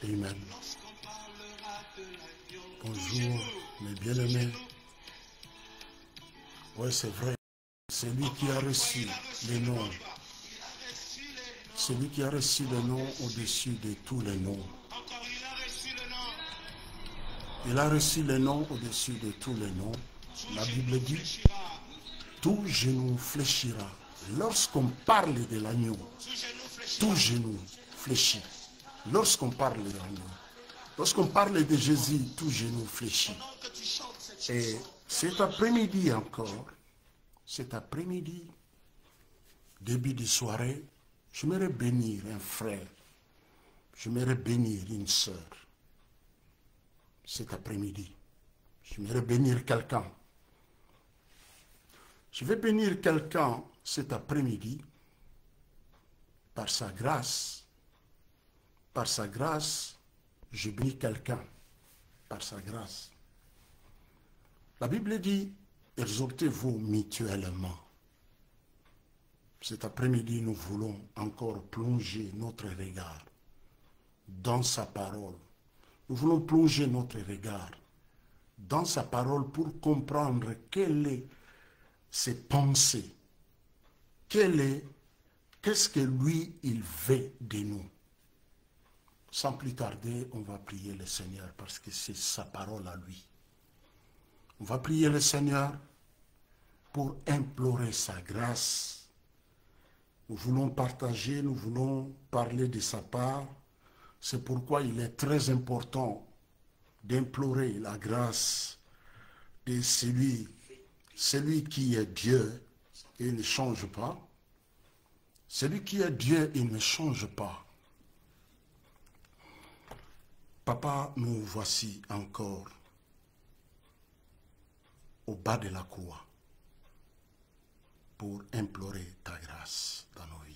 Amen. Bonjour, mes bien-aimés. Oui, c'est vrai. C'est lui qui a reçu les noms. C'est lui qui a reçu le nom au-dessus de tous les noms. Il a reçu le nom au-dessus de tous les noms. La Bible dit, tout genou fléchira. Lorsqu'on parle de l'agneau, tout genou fléchit. Lorsqu'on parle de l'agneau, lorsqu'on parle de Jésus, tout genou fléchit. Et cet après-midi encore, cet après-midi, début de soirée, j'aimerais bénir un frère, j'aimerais bénir une sœur. Cet après-midi, j'aimerais bénir quelqu'un. Je vais bénir quelqu'un cet après-midi par sa grâce. Par sa grâce, je bénis quelqu'un. Par sa grâce. La Bible dit, exhortez-vous mutuellement. Cet après-midi, nous voulons encore plonger notre regard dans sa parole. Nous voulons plonger notre regard dans sa parole pour comprendre quelles sont ses pensées. Qu'est-ce que lui, il veut de nous. Sans plus tarder, on va prier le Seigneur parce que c'est sa parole à lui. On va prier le Seigneur pour implorer sa grâce. Nous voulons partager, nous voulons parler de sa part. C'est pourquoi il est très important d'implorer la grâce de celui qui est Dieu et ne change pas. Celui qui est Dieu, il ne change pas. Papa, nous voici encore au bas de la croix pour implorer ta grâce dans nos vies.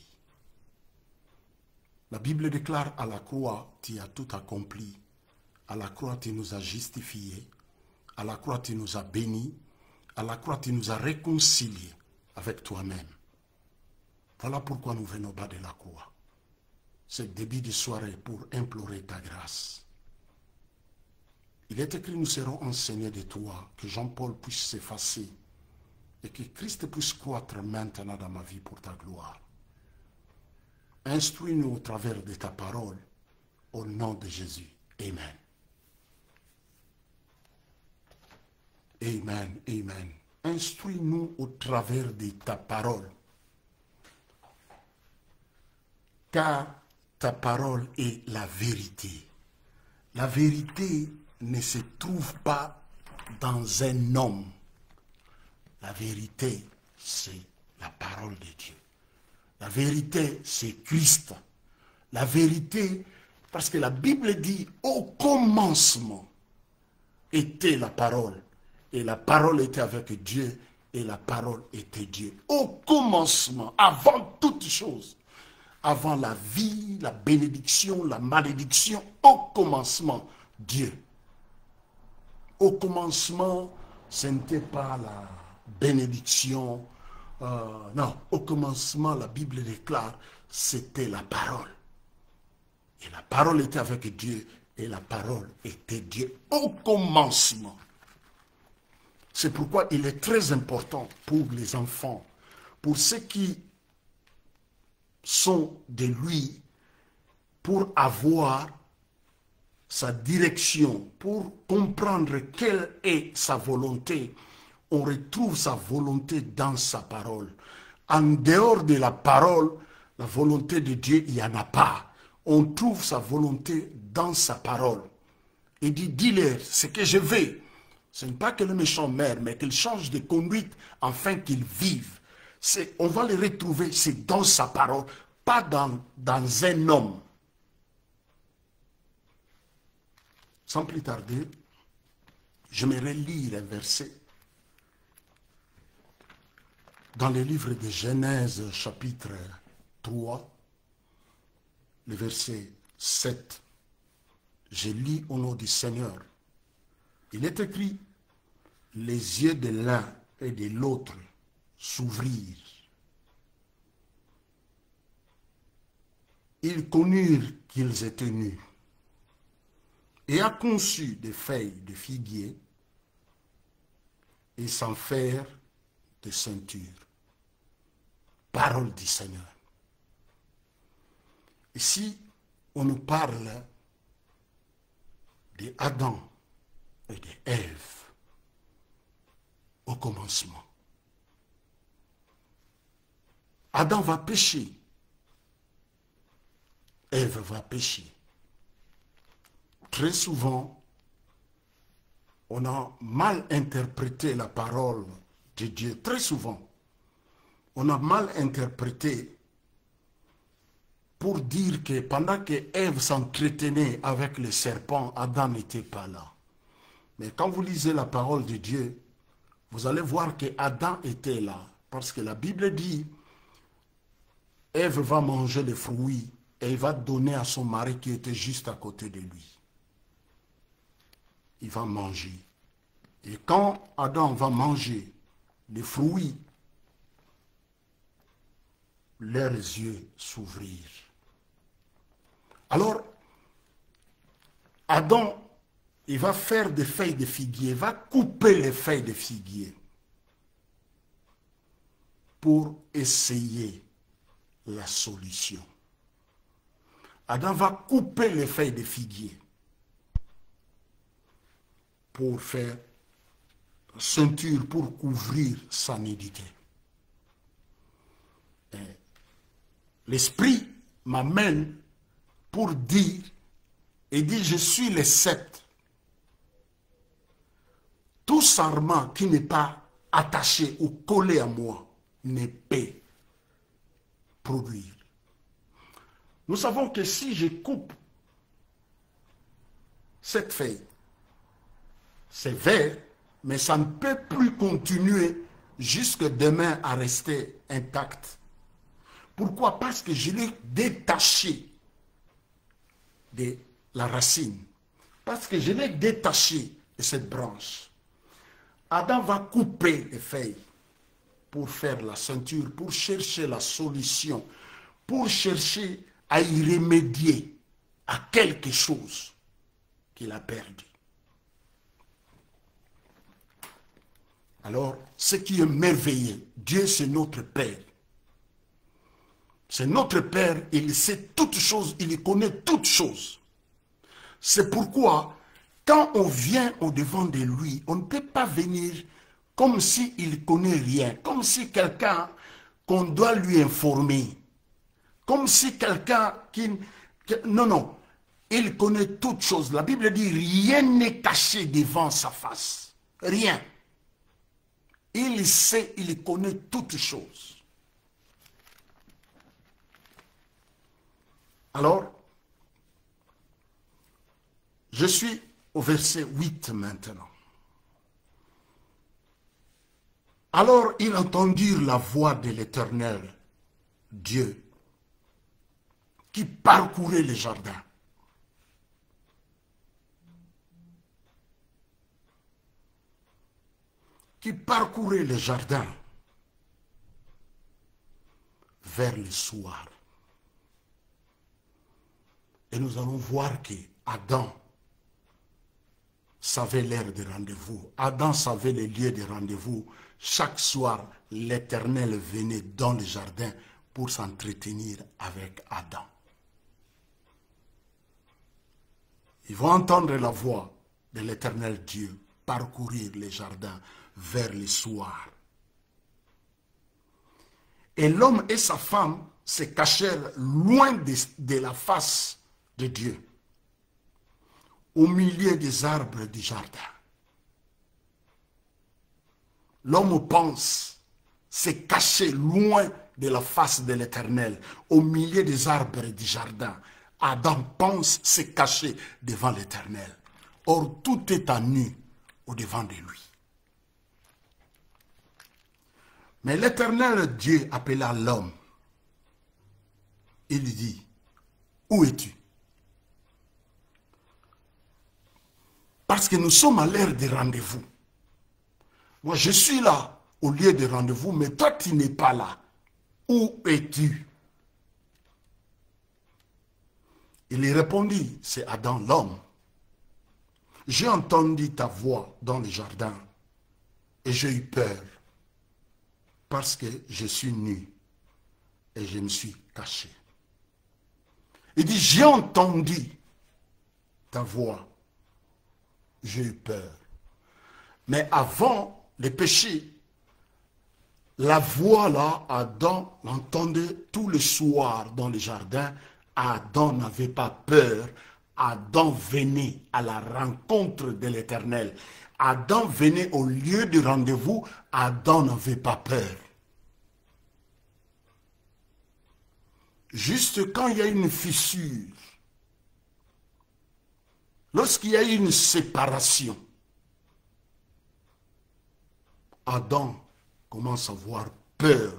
La Bible déclare à la croix, tu as tout accompli. À la croix, tu nous as justifiés. À la croix, tu nous as bénis. À la croix, tu nous as réconciliés avec toi-même. Voilà pourquoi nous venons au bas de la croix. C'est début de soirée pour implorer ta grâce. Il est écrit, nous serons enseignés de toi, que Jean-Paul puisse s'effacer et que Christ puisse croître maintenant dans ma vie pour ta gloire. Instruis-nous au travers de ta parole, au nom de Jésus. Amen. Amen, amen. Instruis-nous au travers de ta parole, car ta parole est la vérité. La vérité ne se trouve pas dans un homme. La vérité, c'est la parole de Dieu. La vérité, c'est Christ. La vérité, parce que la Bible dit, au commencement était la parole. Et la parole était avec Dieu, et la parole était Dieu. Au commencement, avant toute chose, avant la vie, la bénédiction, la malédiction, au commencement, Dieu. Au commencement, ce n'était pas la bénédiction. Non, au commencement, la Bible déclare, c'était la parole. Et la parole était avec Dieu, et la parole était Dieu. Au commencement. C'est pourquoi il est très important pour les enfants, pour ceux qui sont de lui, pour avoir sa direction, pour comprendre quelle est sa volonté. On retrouve sa volonté dans sa parole. En dehors de la parole, la volonté de Dieu, il n'y en a pas. On trouve sa volonté dans sa parole. Il dit, dis-leur ce que je veux. Ce n'est pas que le méchant meure, mais qu'il change de conduite afin qu'il vive. On va le retrouver, c'est dans sa parole, pas dans un homme. Sans plus tarder, j'aimerais lire un verset dans le livre de Genèse, chapitre 3, le verset 7. Je lis au nom du Seigneur. Il est écrit, les yeux de l'un et de l'autre s'ouvrirent. Ils connurent qu'ils étaient nus. et a conçu des feuilles de figuier et s'en faire des ceintures. Parole du Seigneur. Ici, on nous parle d'Adam et d'Ève au commencement. Adam va pécher. Ève va pécher. Très souvent, on a mal interprété la parole de Dieu. Très souvent, on a mal interprété pour dire que pendant que Ève s'entretenait avec le serpent, Adam n'était pas là. Mais quand vous lisez la parole de Dieu, vous allez voir que Adam était là. Parce que la Bible dit, Ève va manger les fruits et il va donner à son mari qui était juste à côté de lui. Il va manger. Et quand Adam va manger les fruits, leurs yeux s'ouvrirent. Alors, Adam, il va faire des feuilles de figuier, il va couper les feuilles de figuier pour essayer la solution. Adam va couper les feuilles de figuier pour faire ceinture, pour couvrir sa nudité. L'Esprit m'amène pour dire, et dit, je suis le sceptre. Tout sarment qui n'est pas attaché ou collé à moi ne peut produire. Nous savons que si je coupe cette feuille, c'est vert, mais ça ne peut plus continuer jusque demain à rester intact. Pourquoi? Parce que je l'ai détaché de la racine. Parce que je l'ai détaché de cette branche. Adam va couper les feuilles pour faire la ceinture, pour chercher la solution, pour chercher à y remédier à quelque chose qu'il a perdu. Alors, ce qui est merveilleux, Dieu c'est notre Père. C'est notre Père, il sait toutes choses, il connaît toutes choses. C'est pourquoi, quand on vient au-devant de lui, on ne peut pas venir comme s'il ne connaît rien, comme si quelqu'un qu'on doit lui informer, comme si quelqu'un qui... Non, non, il connaît toutes choses. La Bible dit, rien n'est caché devant sa face. Rien. Il sait, il connaît toutes choses. Alors, je suis au verset 8 maintenant. Alors ils entendirent la voix de l'Éternel, Dieu, qui parcourait les jardins. Qui parcourait les jardins vers le soir. Et nous allons voir que Adam savait l'heure de rendez-vous. Adam savait les lieux de rendez-vous. Chaque soir, l'Éternel venait dans le jardin pour s'entretenir avec Adam. Ils vont entendre la voix de l'Éternel Dieu parcourir les jardins vers le soir. Et l'homme et sa femme se cachèrent loin de la face de Dieu, au milieu des arbres du jardin. L'homme pense se cacher loin de la face de l'Éternel, au milieu des arbres du jardin. Adam pense se cacher devant l'Éternel. Or, tout est à nu au-devant de lui. Mais l'Éternel Dieu appela l'homme. Il lui dit, où es-tu? Parce que nous sommes à l'heure de rendez-vous. Moi, je suis là au lieu de rendez-vous, mais toi, tu n'es pas là. Où es-tu? Il lui répondit, c'est Adam l'homme. j'ai entendu ta voix dans le jardin et j'ai eu peur parce que je suis nu et je me suis caché. Il dit, j'ai entendu ta voix, j'ai eu peur. Mais avant le péché, la voix là, Adam l'entendait tous les soirs dans le jardin. Adam n'avait pas peur. Adam venait à la rencontre de l'Éternel. Adam venait au lieu du rendez-vous. Adam n'avait pas peur. Juste quand il y a une fissure, lorsqu'il y a une séparation, Adam commence à avoir peur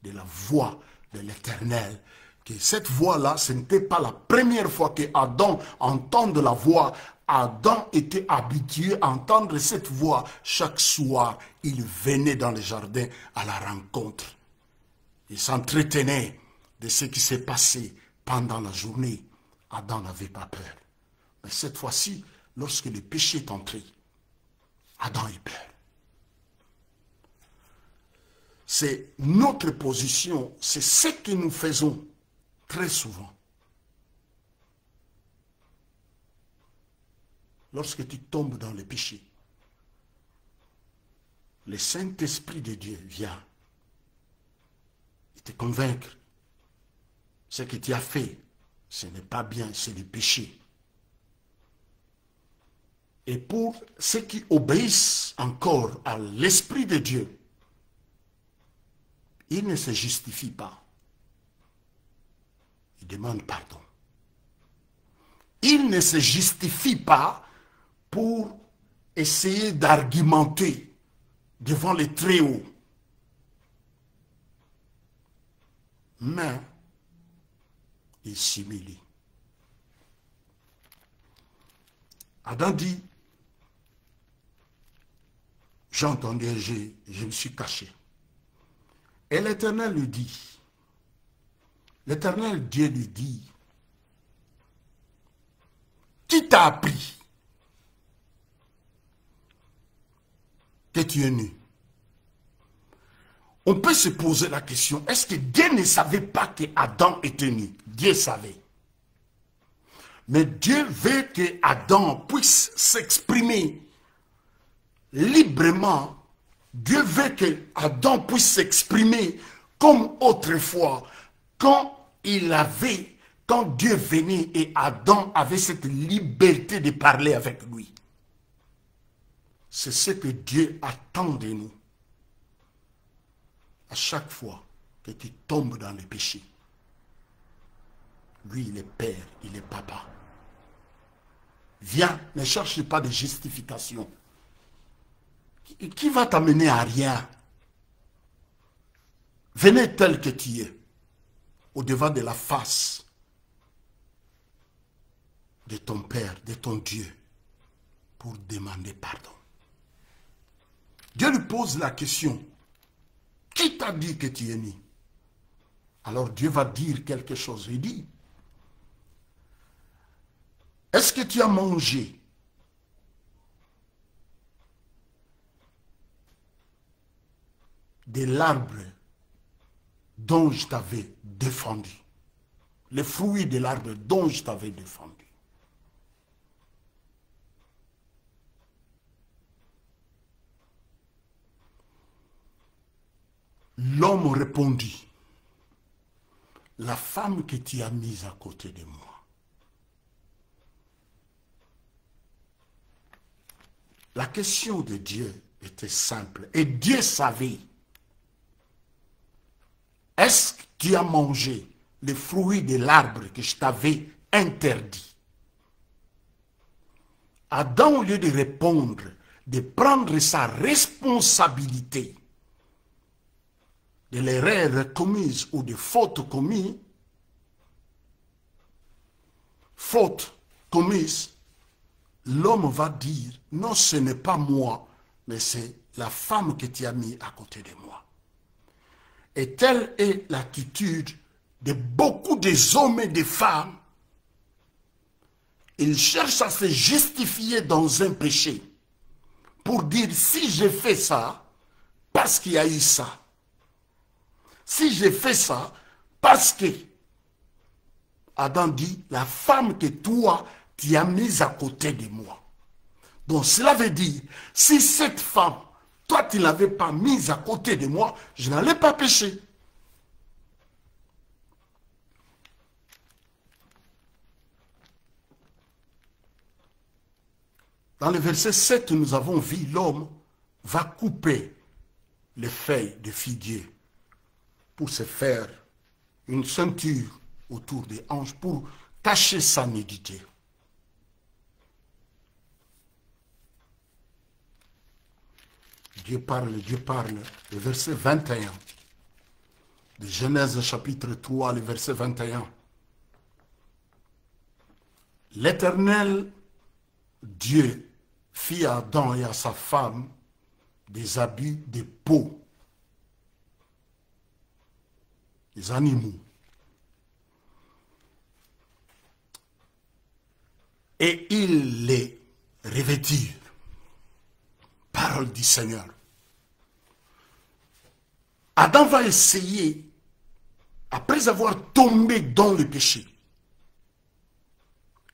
de la voix de l'Éternel. Que cette voix-là, ce n'était pas la première fois que Adam entend la voix. Adam était habitué à entendre cette voix chaque soir. Il venait dans le jardin à la rencontre. Il s'entretenait de ce qui s'est passé pendant la journée. Adam n'avait pas peur. Mais cette fois-ci, lorsque le péché est entré, Adam a eu peur. C'est notre position, c'est ce que nous faisons très souvent. Lorsque tu tombes dans le péché, le Saint-Esprit de Dieu vient te convaincre. Ce que tu as fait, ce n'est pas bien, c'est du péché. Et pour ceux qui obéissent encore à l'Esprit de Dieu, ils ne se justifient pas. Ils demandent pardon. Ils ne se justifient pas pour essayer d'argumenter devant les Très-Hauts. Mais ils s'humilient. Adam dit, j'ai entendu, je me suis caché. Et l'Éternel lui dit, l'Éternel Dieu lui dit, qui t'a appris que tu es nu? On peut se poser la question, est-ce que Dieu ne savait pas que Adam était nu? Dieu savait. Mais Dieu veut que Adam puisse s'exprimer librement. Dieu veut que Adam puisse s'exprimer comme autrefois, quand Dieu venait et Adam avait cette liberté de parler avec lui. C'est ce que Dieu attend de nous. À chaque fois que tu tombes dans le péché, lui, il est père, il est papa. Viens, ne cherche pas de justification. Qui va t'amener à rien? Venez tel que tu es, au-devant de la face de ton Père, de ton Dieu, pour demander pardon. Dieu lui pose la question, qui t'a dit que tu es né? Alors Dieu va dire quelque chose. Il dit, est-ce que tu as mangé de l'arbre dont je t'avais défendu? Les fruits de l'arbre dont je t'avais défendu. L'homme répondit, la femme que tu as mise à côté de moi. La question de Dieu était simple. Et Dieu savait. Est-ce que tu as mangé les fruits de l'arbre que je t'avais interdit? Adam, au lieu de répondre, de prendre sa responsabilité de l'erreur commise ou de faute commise, l'homme va dire, non, ce n'est pas moi, mais c'est la femme que tu as mis à côté de moi. Et telle est l'attitude de beaucoup des hommes et des femmes. il cherche à se justifier dans un péché pour dire si j'ai fait ça, parce qu'il y a eu ça. Si j'ai fait ça, parce que Adam dit, la femme que toi, tu as mise à côté de moi. Donc cela veut dire, si cette femme, toi tu ne l'avais pas mise à côté de moi, je n'allais pas pécher. Dans le verset 7, nous avons vu l'homme va couper les feuilles de figuier pour se faire une ceinture autour des hanches pour cacher sa nudité. Dieu parle, le verset 21 de Genèse chapitre 3, le verset 21. L'Éternel Dieu fit à Adam et à sa femme des habits de peau, des animaux. Et ils les revêtirent. Parole du Seigneur. Adam va essayer, après avoir tombé dans le péché,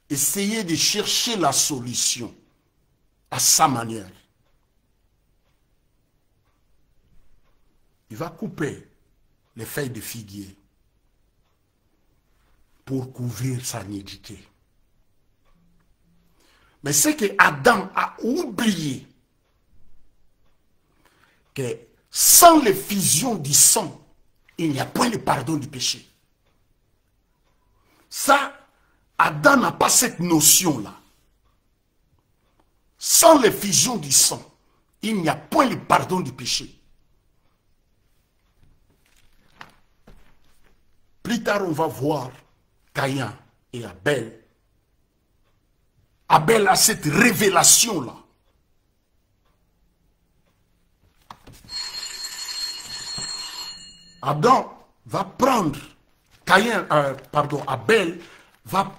essayer de chercher la solution à sa manière. Il va couper les feuilles de figuier pour couvrir sa nudité. Mais c'est que Adam a oublié que sans l'effusion du sang, il n'y a point de pardon du péché. Ça, Adam n'a pas cette notion-là. Sans l'effusion du sang, il n'y a point de pardon du péché. Plus tard, on va voir Caïn et Abel. Abel a cette révélation-là. Adam va prendre, Abel va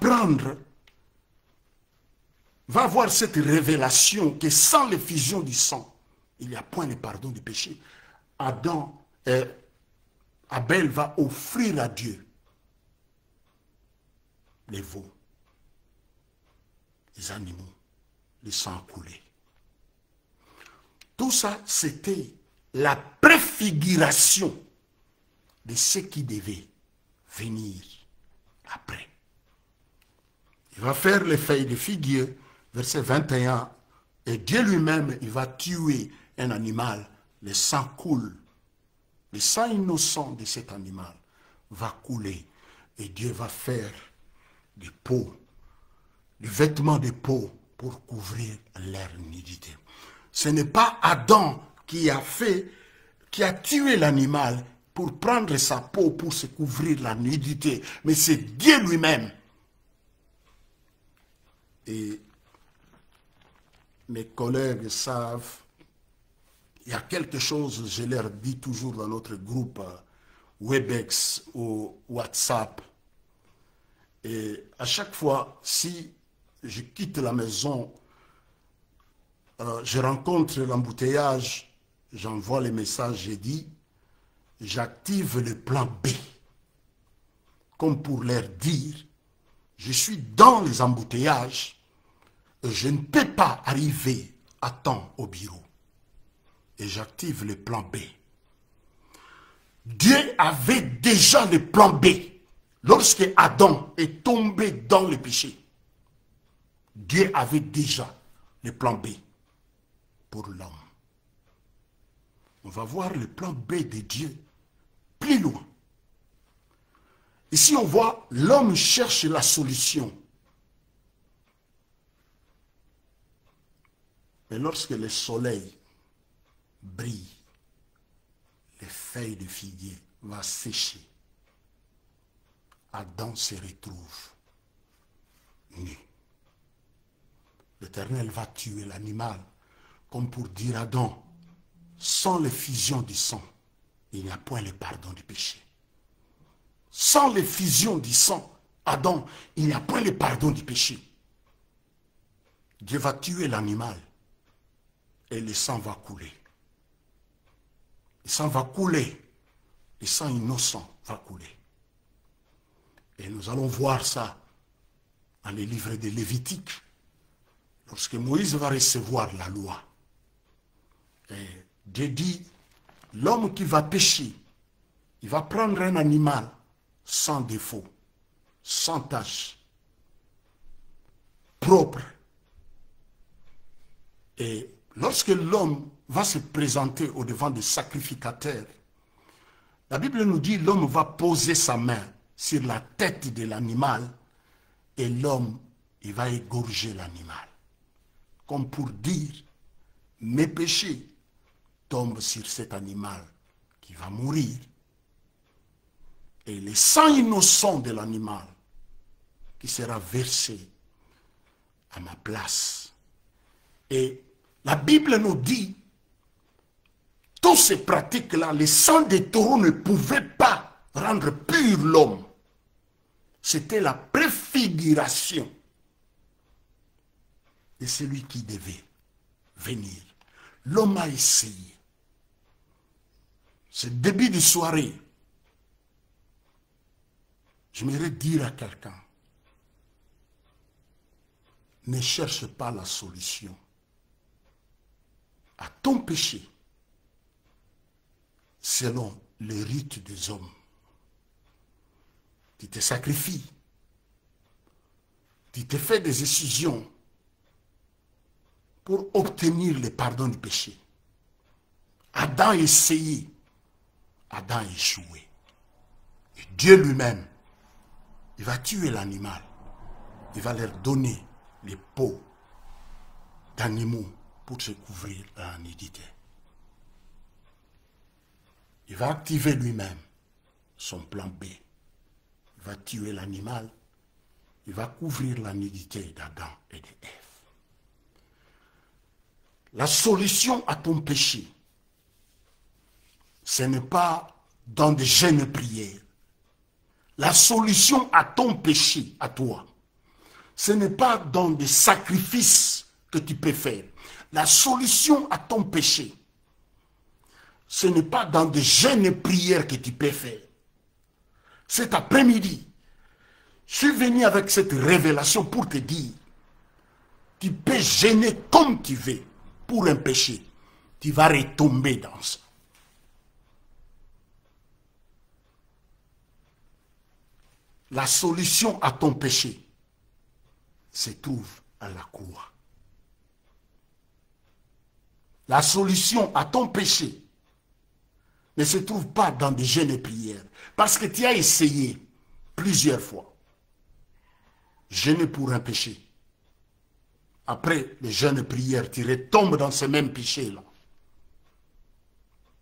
avoir cette révélation que sans l'effusion du sang, il n'y a point de pardon du péché. Abel va offrir à Dieu les veaux, les animaux, le sang coulé. Tout ça, c'était la préfiguration de ce qui devait venir après. Il va faire les feuilles de figuier, verset 21, et Dieu lui-même, il va tuer un animal, le sang coule. Le sang innocent de cet animal va couler et Dieu va faire du vêtement de peau pour couvrir leur nudité. Ce n'est pas Adam qui a tué l'animal pour prendre sa peau pour se couvrir la nudité, mais c'est Dieu lui-même. Et mes collègues savent, il y a quelque chose, je leur dis toujours dans notre groupe Webex ou WhatsApp. Et à chaque fois, si je quitte la maison, je rencontre l'embouteillage, j'envoie les messages, je dis, j'active le plan B. Comme pour leur dire, je suis dans les embouteillages et je ne peux pas arriver à temps au bureau. Et j'active le plan B. Dieu avait déjà le plan B. Lorsque Adam est tombé dans le péché, Dieu avait déjà le plan B pour l'homme. On va voir le plan B de Dieu plus loin. Ici, on voit l'homme cherche la solution. Mais lorsque le soleil brille, les feuilles de figuier vont sécher. Adam se retrouve nu. L'Éternel va tuer l'animal, comme pour dire à Adam, sans l'effusion du sang, il n'y a point le pardon du péché. Sans l'effusion du sang, Adam, il n'y a point le pardon du péché. Dieu va tuer l'animal et le sang va couler. Le sang va couler. Le sang innocent va couler. Et nous allons voir ça dans les livres de Lévitique. Lorsque Moïse va recevoir la loi. Et Dieu dit, l'homme qui va pécher, il va prendre un animal sans défaut, sans tache, propre. Et lorsque l'homme va se présenter au devant des sacrificateurs, la Bible nous dit l'homme va poser sa main sur la tête de l'animal et l'homme, il va égorger l'animal. Comme pour dire, mes péchés tombent sur cet animal qui va mourir. Et le sang innocent de l'animal qui sera versé à ma place. Et la Bible nous dit, toutes ces pratiques-là, le sang des taureaux ne pouvait pas rendre pur l'homme. C'était la préfiguration de celui qui devait venir. L'homme a essayé. Ce début de soirée, j'aimerais dire à quelqu'un, ne cherche pas la solution à ton péché selon les rites des hommes. Tu te sacrifies, tu te fais des décisions pour obtenir le pardon du péché. Adam a essayé, Adam a échoué. Et Dieu lui-même, il va tuer l'animal, il va leur donner les peaux d'animaux pour se couvrir la nudité. Il va activer lui-même son plan B. Il va tuer l'animal, il va couvrir la nudité d'Adam et d'Ève. La solution à ton péché, ce n'est pas dans des jeûnes prières. La solution à ton péché, à toi, ce n'est pas dans des sacrifices que tu peux faire. La solution à ton péché, ce n'est pas dans des jeûnes et prières que tu peux faire. Cet après-midi, je suis venu avec cette révélation pour te dire, tu peux jeûner comme tu veux pour un péché. Tu vas retomber dans ça. La solution à ton péché se trouve à la croix. La solution à ton péché ne se trouve pas dans des jeûnes et prières. Parce que tu as essayé plusieurs fois. Jeûner pour un péché. Après les jeûnes et prières, tu retombes dans ce même péché-là.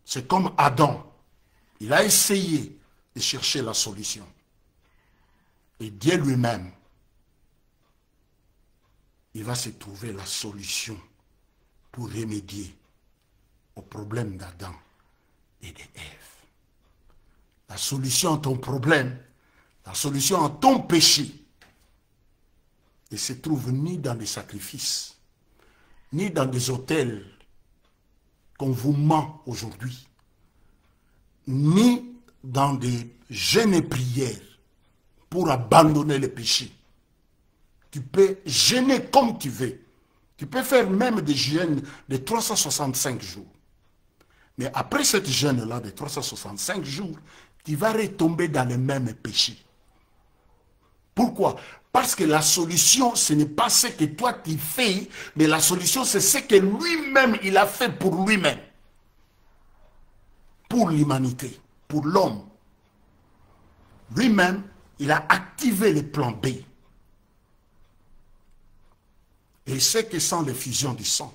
C'est comme Adam. Il a essayé de chercher la solution. Et Dieu lui-même, il va se trouver la solution pour remédier au problème d'Adam et d'Ève. La solution à ton problème, la solution à ton péché, ne se trouve ni dans les sacrifices, ni dans des autels qu'on vous ment aujourd'hui, ni dans des jeûnes et prières pour abandonner le péché. Tu peux jeûner comme tu veux. Tu peux faire même des jeûnes de 365 jours. Mais après cette jeûne-là de 365 jours, tu vas retomber dans le même péché. Pourquoi? Parce que la solution, ce n'est pas ce que toi tu fais, mais la solution, c'est ce que lui-même, il a fait pour lui-même. Pour l'humanité, pour l'homme. Lui-même, il a activé le plan B. Et il sait que sans l'effusion du sang,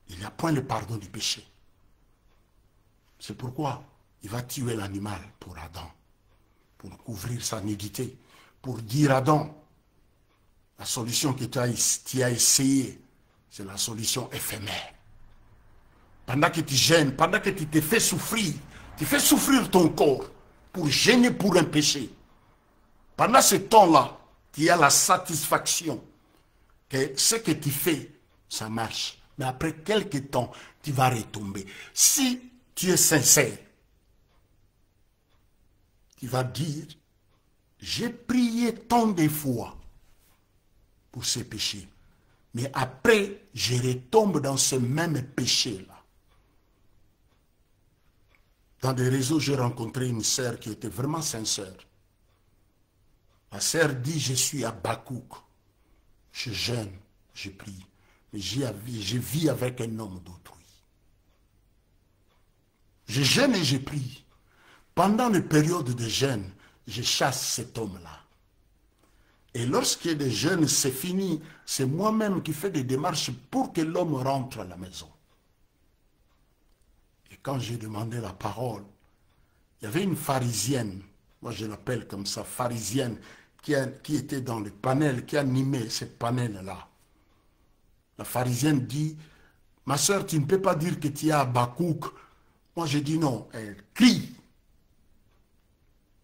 il n'y a point le pardon du péché. C'est pourquoi il va tuer l'animal pour Adam, pour couvrir sa nudité, pour dire à Adam, la solution que tu as essayé, c'est la solution éphémère. Pendant que tu gênes, pendant que tu te fais souffrir, tu fais souffrir ton corps pour gêner pour un péché. Pendant ce temps-là, tu as la satisfaction que ce que tu fais, ça marche. Mais après quelques temps, tu vas retomber. Si tu es sincère, tu vas dire, j'ai prié tant de fois pour ces péchés. Mais après, je retombe dans ce même péché-là. Dans des réseaux, j'ai rencontré une sœur qui était vraiment sincère. La sœur dit, je suis à Bakouk. Je jeûne, je prie. Mais je vis avec un homme d'autrui. Je jeûne et je prie. Pendant les périodes de jeûne, je chasse cet homme-là. Et lorsqu'il y a des jeûnes, c'est fini. C'est moi-même qui fais des démarches pour que l'homme rentre à la maison. Et quand j'ai demandé la parole, il y avait une pharisienne, moi je l'appelle comme ça, pharisienne, qui était dans le panel, qui animait ce panel-là. La pharisienne dit, ma soeur, tu ne peux pas dire que tu es à Bakouk. Moi je dis non, elle crie.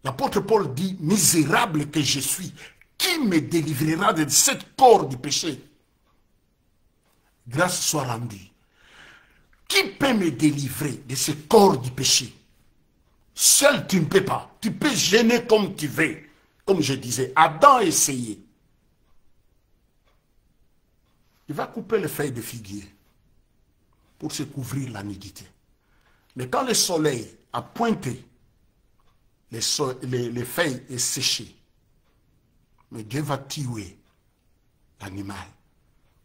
L'apôtre Paul dit, misérable que je suis, qui me délivrera de cette corps du péché? Grâce soit rendue. Qui peut me délivrer de ce corps du péché? Seul tu ne peux pas. Tu peux gêner comme tu veux. Comme je disais, Adam a essayé. Il va couper les feuilles de figuier pour se couvrir la nudité. Mais quand le soleil a pointé, les feuilles est séchées. Mais Dieu va tuer l'animal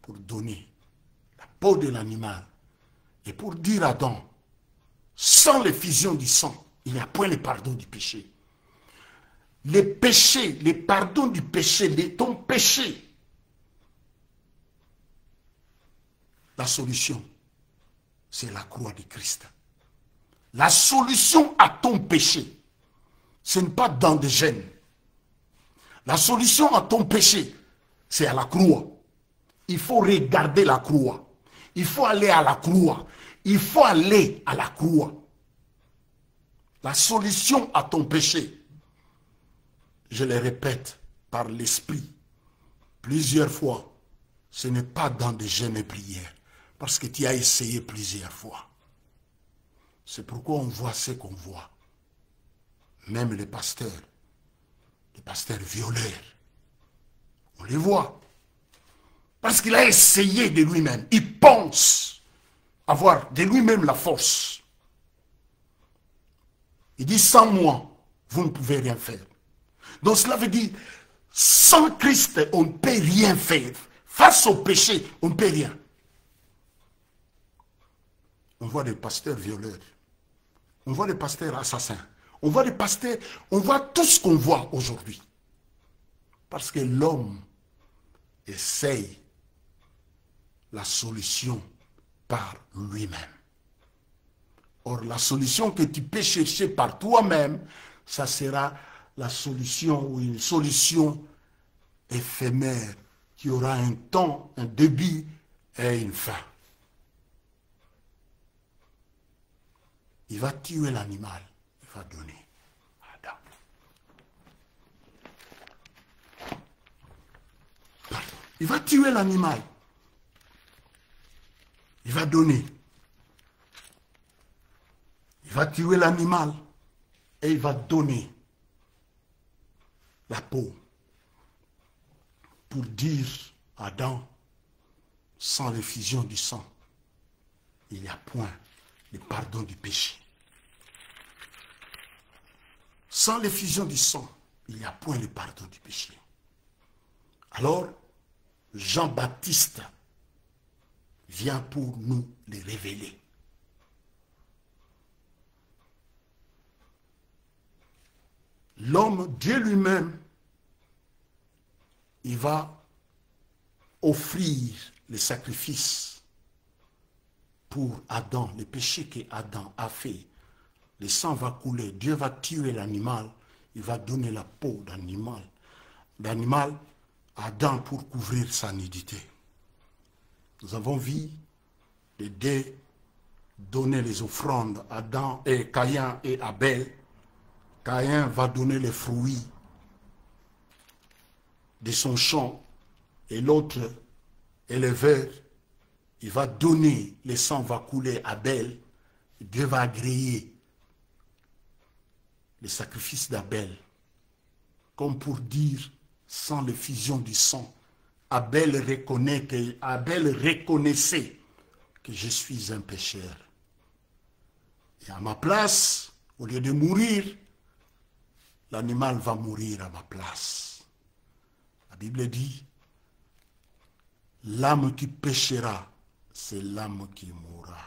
pour donner la peau de l'animal et pour dire à Adam, sans l'effusion du sang, il n'y a point le pardon du péché. Le péché, le pardon du péché, ton péché, la solution, c'est la croix de Christ. La solution à ton péché, ce n'est pas dans des gènes. La solution à ton péché, c'est à la croix. Il faut regarder la croix. Il faut aller à la croix. Il faut aller à la croix. La solution à ton péché, je le répète par l'esprit plusieurs fois, ce n'est pas dans des jeûnes et prières, parce que tu as essayé plusieurs fois. C'est pourquoi on voit ce qu'on voit. Même les pasteurs violeurs, on les voit. Parce qu'il a essayé de lui-même. Il pense avoir de lui-même la force. Il dit, sans moi, vous ne pouvez rien faire. Donc cela veut dire, sans Christ, on ne peut rien faire. Face au péché, on ne peut rien. On voit des pasteurs violeurs. On voit des pasteurs assassins. On voit des pasteurs, on voit tout ce qu'on voit aujourd'hui. Parce que l'homme essaye la solution par lui-même. Or, la solution que tu peux chercher par toi-même, ça sera la solution ou une solution éphémère qui aura un temps, un début et une fin. Il va tuer l'animal, il va donner à Adam. Pardon. Il va tuer l'animal, il va donner. Il va tuer l'animal et il va donner la peau pour dire à Adam, sans l'effusion du sang, il n'y a point le pardon du péché. Sans l'effusion du sang, il n'y a point le pardon du péché. Alors, Jean-Baptiste vient pour nous les révéler. L'homme, Dieu lui-même, il va offrir le sacrifice pour Adam, le péché que Adam a fait. Le sang va couler, Dieu va tuer l'animal, il va donner la peau d'animal à Adam pour couvrir sa nudité. Nous avons vu les deux donner les offrandes, Adam et Caïn et Abel. Caïn va donner les fruits de son champ et l'autre éleveur, il va donner, le sang va couler à Abel, Dieu va agréer le sacrifice d'Abel, comme pour dire, sans l'effusion du sang, Abel reconnaissait que je suis un pécheur. Et à ma place, au lieu de mourir, l'animal va mourir à ma place. La Bible dit, l'âme qui péchera, c'est l'âme qui mourra.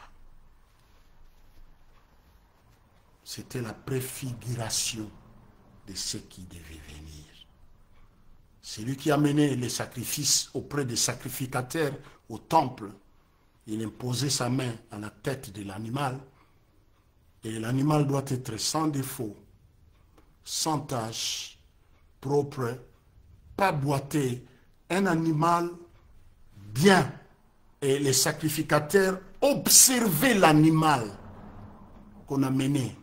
C'était la préfiguration de ce qui devait venir. Celui qui amenait les sacrifices auprès des sacrificateurs au temple, il imposait sa main à la tête de l'animal, et l'animal doit être sans défaut, sans tache, propre, pas boité, un animal bien. Et les sacrificateurs observaient l'animal qu'on a mené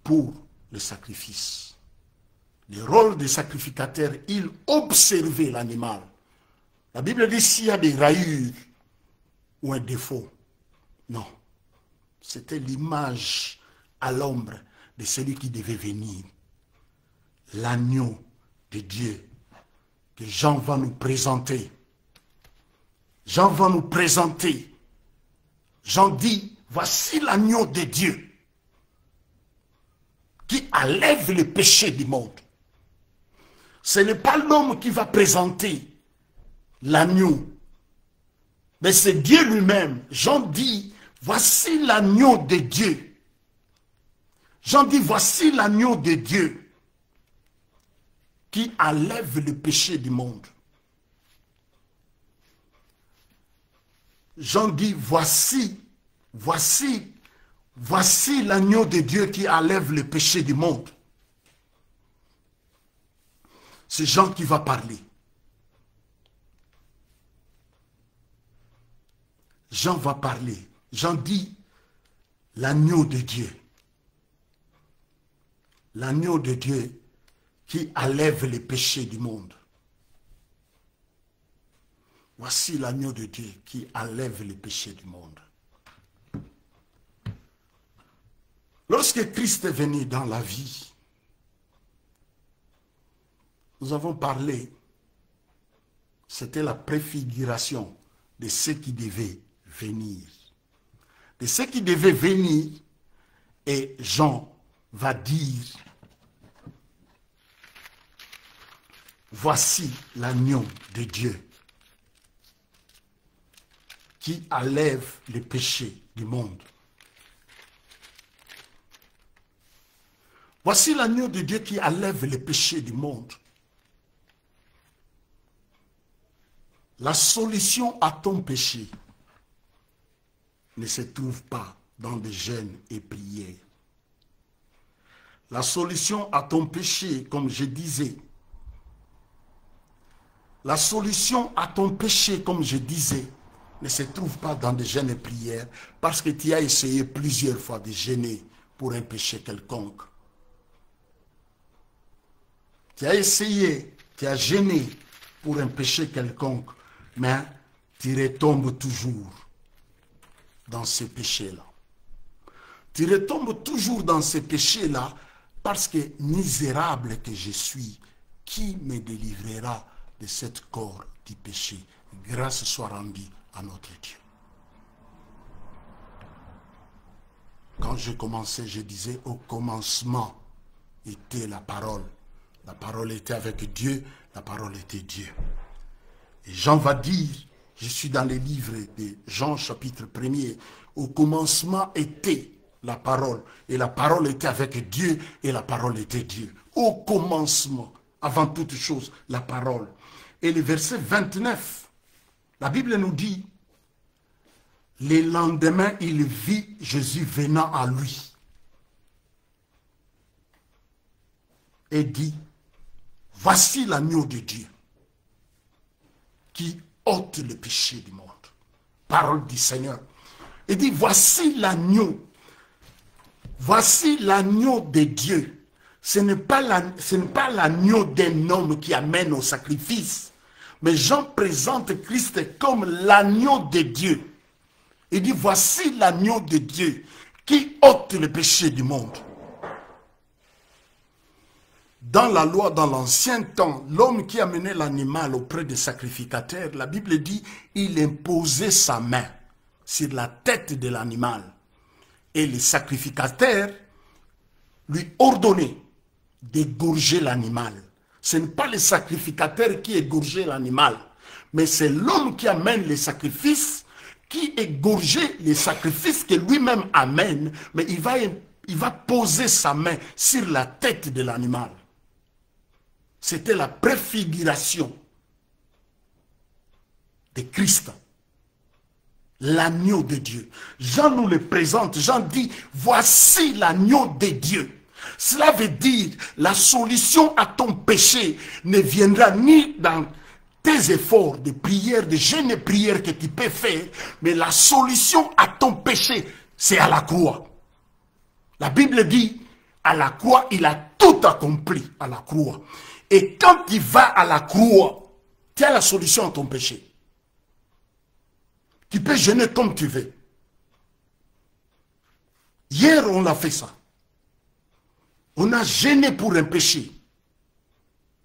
pour le sacrifice. Le rôle des sacrificateurs, ils observaient l'animal. La Bible dit s'il y a des rayures ou un défaut. Non. C'était l'image à l'ombre de celui qui devait venir. L'agneau de Dieu que Jean va nous présenter. Jean va nous présenter. Jean dit, voici l'agneau de Dieu qui enlève le péché du monde. Ce n'est pas l'homme qui va présenter l'agneau, mais c'est Dieu lui-même. Jean dit, voici l'agneau de Dieu. Jean dit, voici l'agneau de Dieu qui enlève le péché du monde. Jean dit, voici l'agneau de Dieu qui enlève le péché du monde. C'est Jean qui va parler. Jean va parler. Jean dit, l'agneau de Dieu. L'agneau de Dieu qui enlève les péchés du monde. Voici l'agneau de Dieu qui enlève les péchés du monde. Lorsque Christ est venu dans la vie, nous avons parlé, c'était la préfiguration de ce qui devait venir. De ce qui devait venir, et Jean va dire, voici l'agneau de Dieu qui enlève les péchés du monde. Voici l'agneau de Dieu qui enlève les péchés du monde. La solution à ton péché ne se trouve pas dans des jeûnes et prières. La solution à ton péché, comme je disais, la solution à ton péché, comme je disais, ne se trouve pas dans des jeûnes et prières parce que tu as essayé plusieurs fois de jeûner pour un péché quelconque. Tu as essayé, tu as jeûné pour un péché quelconque, mais tu retombes toujours dans ce péché-là. Tu retombes toujours dans ce péché-là parce que misérable que je suis, qui me délivrera de cette corps du péché? Grâce soit rendue à notre Dieu. Quand je commençais, je disais au commencement était la parole. La parole était avec Dieu, la parole était Dieu. Et Jean va dire, je suis dans les livres de Jean chapitre 1er, au commencement était la parole, et la parole était avec Dieu, et la parole était Dieu. Au commencement, avant toute chose, la parole. Et le verset 29, la Bible nous dit, le lendemain, il vit Jésus venant à lui. Et dit, voici l'agneau de Dieu qui ôte le péché du monde. Parole du Seigneur. Il dit, voici l'agneau. Voici l'agneau de Dieu. Ce n'est pas l'agneau d'un homme qui amène au sacrifice. Mais Jean présente Christ comme l'agneau de Dieu. Il dit, voici l'agneau de Dieu qui ôte le péché du monde. Dans la loi, dans l'ancien temps, l'homme qui amenait l'animal auprès des sacrificateurs, la Bible dit, il imposait sa main sur la tête de l'animal. Et les sacrificateurs lui ordonnaient d'égorger l'animal. Ce n'est pas les sacrificateurs qui égorgeaient l'animal, mais c'est l'homme qui amène les sacrifices, qui égorgeait les sacrifices que lui-même amène, mais il va poser sa main sur la tête de l'animal. C'était la préfiguration de Christ, l'agneau de Dieu. Jean nous le présente, Jean dit, voici l'agneau de Dieu. Cela veut dire, la solution à ton péché ne viendra ni dans tes efforts de prière, de jeûne et prière que tu peux faire, mais la solution à ton péché, c'est à la croix. La Bible dit, à la croix, il a tout accompli à la croix. Et quand tu vas à la croix, tu as la solution à ton péché. Tu peux jeûner comme tu veux. Hier, on a fait ça. On a jeûné pour un péché.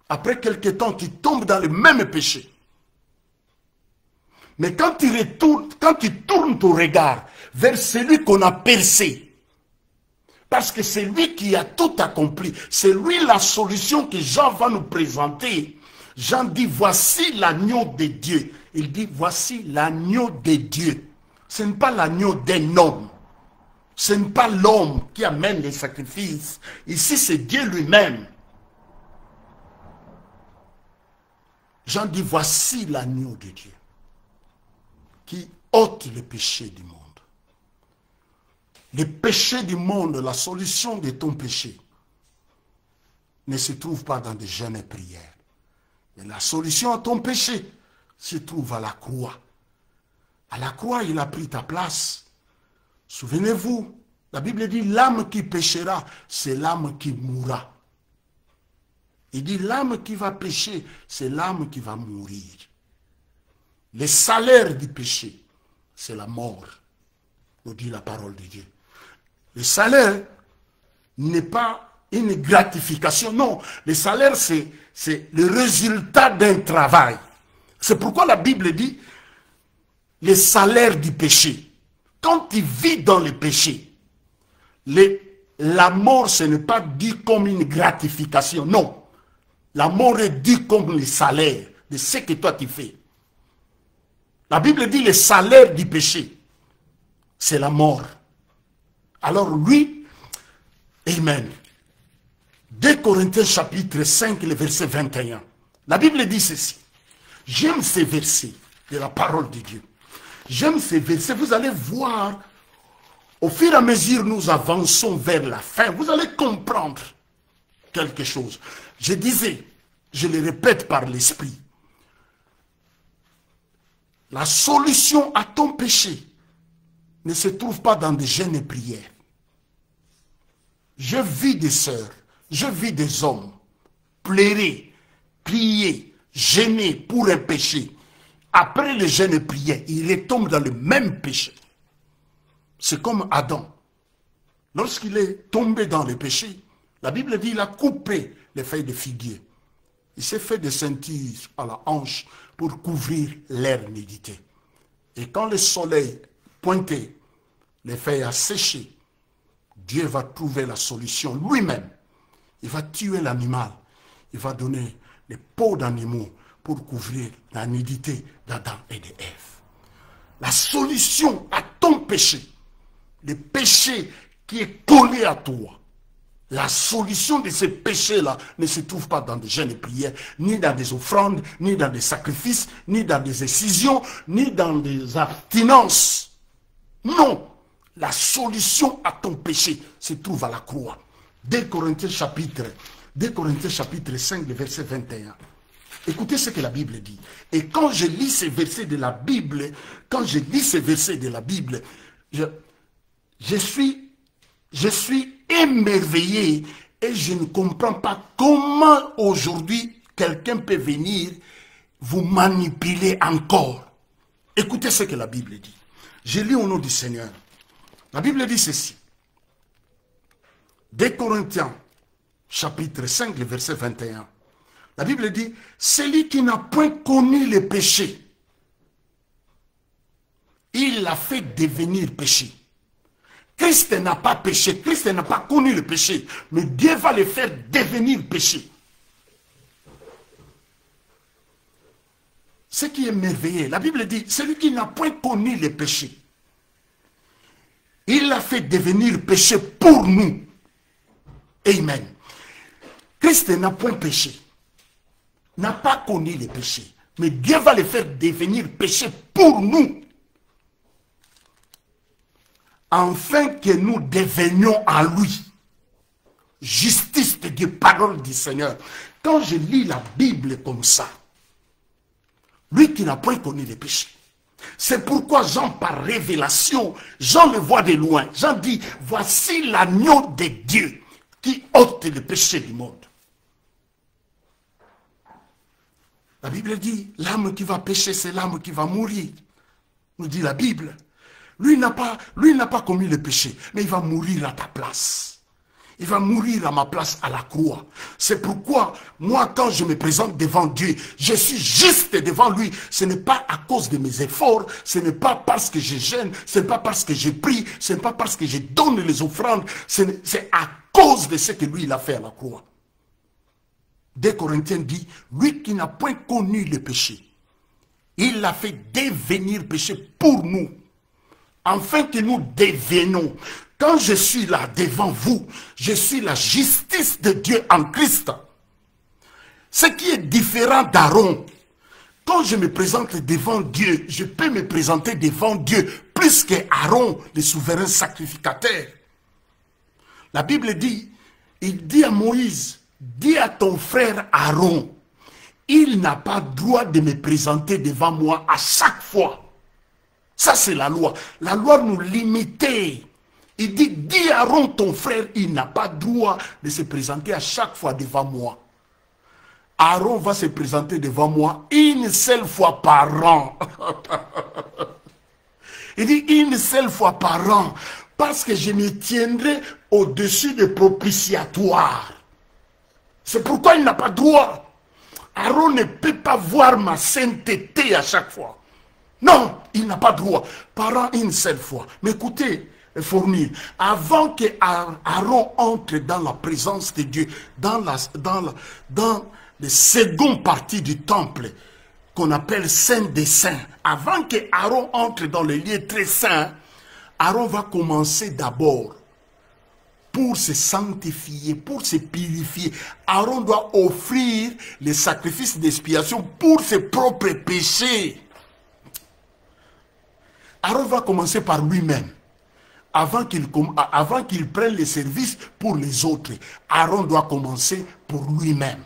Après quelque temps, tu tombes dans le même péché. Mais quand tu tournes ton regard vers celui qu'on a percé, parce que c'est lui qui a tout accompli, c'est lui la solution que Jean va nous présenter. Jean dit, voici l'agneau de Dieu. Il dit, voici l'agneau de Dieu. Ce n'est pas l'agneau d'un homme. Ce n'est pas l'homme qui amène les sacrifices. Ici, c'est Dieu lui-même. Jean dit, voici l'agneau de Dieu qui ôte le péché du monde. Le péché du monde, la solution de ton péché ne se trouve pas dans des jeûnes et prières. Mais la solution à ton péché se trouve à la croix. À la croix, il a pris ta place. Souvenez-vous, la Bible dit, l'âme qui péchera, c'est l'âme qui mourra. Il dit, l'âme qui va pécher, c'est l'âme qui va mourir. Le salaire du péché, c'est la mort, nous dit la parole de Dieu. Le salaire n'est pas une gratification, non. Le salaire, c'est le résultat d'un travail. C'est pourquoi la Bible dit, le salaire du péché. Quand tu vis dans le péché, la mort, ce n'est pas dit comme une gratification, non. La mort est dit comme le salaire de ce que toi tu fais. La Bible dit le salaire du péché, c'est la mort. Alors lui, amen. 2 Corinthiens chapitre 5, le verset 21. La Bible dit ceci. J'aime ces versets de la parole de Dieu. J'aime ces versets. Vous allez voir, au fur et à mesure nous avançons vers la fin, vous allez comprendre quelque chose. Je disais, je le répète par l'esprit, la solution à ton péché ne se trouve pas dans des jeûnes et prières. Je vis des sœurs, je vis des hommes pleurer, prier, jeûner pour un péché. Après le jeûne et prière, il retombe dans le même péché. C'est comme Adam. Lorsqu'il est tombé dans le péché, la Bible dit qu'il a coupé les feuilles de figuier. Il s'est fait des ceintures à la hanche pour couvrir l'air nudité. Et quand le soleil pointait, les feuilles a séché. Dieu va trouver la solution lui-même. Il va tuer l'animal. Il va donner les peaux d'animaux pour couvrir la nudité d'Adam et d'Ève. La solution à ton péché, le péché qui est collé à toi, la solution de ce péché-là ne se trouve pas dans des jeûnes et prières, ni dans des offrandes, ni dans des sacrifices, ni dans des excisions, ni dans des abstinences. Non, la solution à ton péché se trouve à la croix. 2 Corinthiens chapitre 5, le verset 21. Écoutez ce que la Bible dit. Et quand je lis ces versets de la Bible, je suis émerveillé et je ne comprends pas comment aujourd'hui quelqu'un peut venir vous manipulez encore. Écoutez ce que la Bible dit. Je lis au nom du Seigneur. La Bible dit ceci. 2 Corinthiens, chapitre 5, le verset 21. La Bible dit, celui qui n'a point connu le péché, il l'a fait devenir péché. Christ n'a pas péché, Christ n'a pas connu le péché, mais Dieu va le faire devenir péché. Ce qui est merveilleux, la Bible dit, celui qui n'a point connu le péché, il l'a fait devenir péché pour nous. Amen. Christ n'a point péché, n'a pas connu le péché, mais Dieu va le faire devenir péché pour nous, afin que nous devenions en lui justice de Dieu, parole du Seigneur. Quand je lis la Bible comme ça, lui qui n'a point connu le péché, c'est pourquoi Jean, par révélation, Jean le voit de loin. Jean dit, voici l'agneau de Dieu qui ôte le péché du monde. La Bible dit, l'âme qui va pécher, c'est l'âme qui va mourir. Nous dit la Bible. Lui n'a pas commis le péché, mais il va mourir à ta place. Il va mourir à ma place à la croix. C'est pourquoi, moi, quand je me présente devant Dieu, je suis juste devant lui. Ce n'est pas à cause de mes efforts, ce n'est pas parce que je gêne, ce n'est pas parce que je prie, ce n'est pas parce que je donne les offrandes, c'est à cause de ce que lui, il a fait à la croix. 2 Corinthiens dit, lui qui n'a point connu le péché, il l'a fait devenir péché pour nous, afin que nous devenions. Quand je suis là devant vous, je suis la justice de Dieu en Christ. Ce qui est différent d'Aaron. Quand je me présente devant Dieu, je peux me présenter devant Dieu plus qu'Aaron, le souverain sacrificateur. La Bible dit, il dit à Moïse, dis à ton frère Aaron, il n'a pas droit de me présenter devant moi à chaque fois. Ça, c'est la loi. La loi nous limitait. Il dit, dis à Aaron, ton frère, il n'a pas droit de se présenter à chaque fois devant moi. Aaron va se présenter devant moi une seule fois par an. Il dit une seule fois par an, parce que je me tiendrai au-dessus des propitiatoires. C'est pourquoi il n'a pas droit. Aaron ne peut pas voir ma sainteté à chaque fois. Non, il n'a pas droit. Par an, une seule fois. Mais écoutez, fournir, avant que Aaron entre dans la présence de Dieu, dans la seconde partie du temple, qu'on appelle Saint des Saints, avant que Aaron entre dans le lieu très saint, Aaron va commencer d'abord pour se sanctifier, pour se purifier. Aaron doit offrir les sacrifices d'expiation pour ses propres péchés. Aaron va commencer par lui-même. Avant qu'il prenne les services pour les autres, Aaron doit commencer pour lui-même.